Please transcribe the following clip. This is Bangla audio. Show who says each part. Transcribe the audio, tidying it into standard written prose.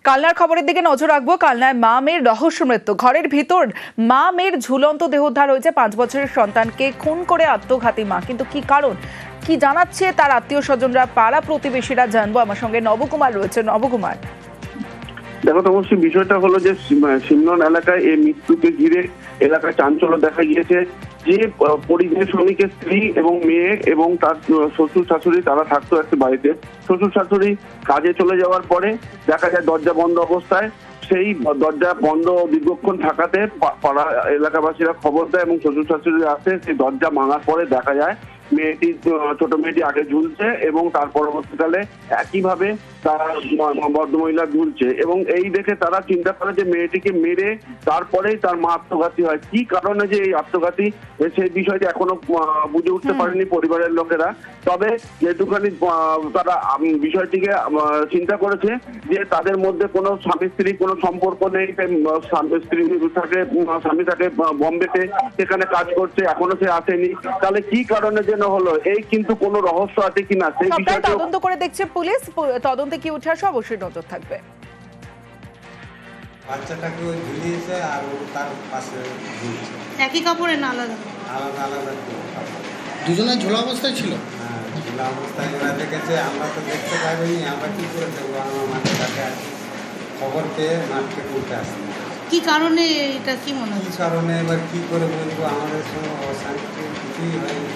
Speaker 1: কালনার খবরের দিকে নজর রাখবো। কালনায় মা মেয়ের রহস্য মৃত্যু। ঘরের ভিতর মা মেয়ের ঝুলন্ত দেহ উদ্ধার হয়েছে। 5 বছরের সন্তানকে খুন করে আত্মঘাতী মা। কিন্তু কি কারণ, কি জানাচ্ছে তার আত্মীয় স্বজনরা, পাড়া প্রতিবেশীরা, জানবো। আমার সঙ্গে নবকুমার রয়েছে। নবকুমার,
Speaker 2: দেখো তো অবশ্যই বিষয়টা হলো যে সিমনন এলাকায় এই মৃত্যুকে ঘিরে এলাকায় চাঞ্চল্য দেখা গিয়েছে। যে পরিযায়ী শ্রমিকের স্ত্রী এবং মেয়ে এবং তার শ্বশুর শাশুড়ি তারা থাকতো একটা বাড়িতে। শ্বশুর শাশুড়ি কাজে চলে যাওয়ার পরে দেখা যায় দরজা বন্ধ অবস্থায়। সেই দরজা বন্ধ দীর্ঘক্ষণ থাকাতে পাড়া এলাকাবাসীরা খবর দেয় এবং শ্বশুর শাশুড়ি আসে। সেই দরজা ভাঙার পরে দেখা যায় মেয়েটি, ছোট মেয়েটি আগে ঝুলছে এবং তার পরবর্তীকালে একইভাবে তার ভদ্রমহিলা ঝুলছে এবং এই দেখে তারা চিন্তা করে যে মেয়েটিকে মেরে তারপরেই তার মা আত্মঘাতী হয়। কি কারণে যে এই আত্মঘাতী, সেই বিষয়টি এখনো বুঝে উঠতে পারেনি পরিবারের লোকেরা। তবে যেটুখানি তারা বিষয়টিকে চিন্তা করেছে যে তাদের মধ্যে কোনো স্বামী স্ত্রী কোনো সম্পর্ক নেই। স্বামী থাকে বম্বেতে, সেখানে কাজ করছে, এখনো সে আসেনি। তাহলে কি কারণে যেন হলো, এই কিন্তু কোনো রহস্য আছে কিনা সেই বিষয়টা
Speaker 1: তদন্ত করে দেখছে পুলিশ। তদন্তে কি উঠে আসে অবশ্যই নজর থাকবে।
Speaker 3: বাচ্চাটাকে ওই ঝুলিয়েছে আর তার পাশে ঝুলছে,
Speaker 4: একই কাপড়ে না আলাদা
Speaker 3: আলাদা আলাদা
Speaker 5: দুজনে ঝোলা অবস্থায় ছিল।
Speaker 3: হ্যাঁ, ঝোলা অবস্থায় ওরা দেখেছে, আমরা তো দেখতে পাইনি। আমরা কি করে দেখবো? আমার মাঠের কাছে আছি, খবর পেয়ে মাঠকে উঠে আসি।
Speaker 4: কি কারণে এটা কি মনে
Speaker 3: কি
Speaker 4: হচ্ছে?
Speaker 3: কারণে এবার কি করে বলবো? আমাদের সঙ্গে অশান্তি কিছুই হয়নি।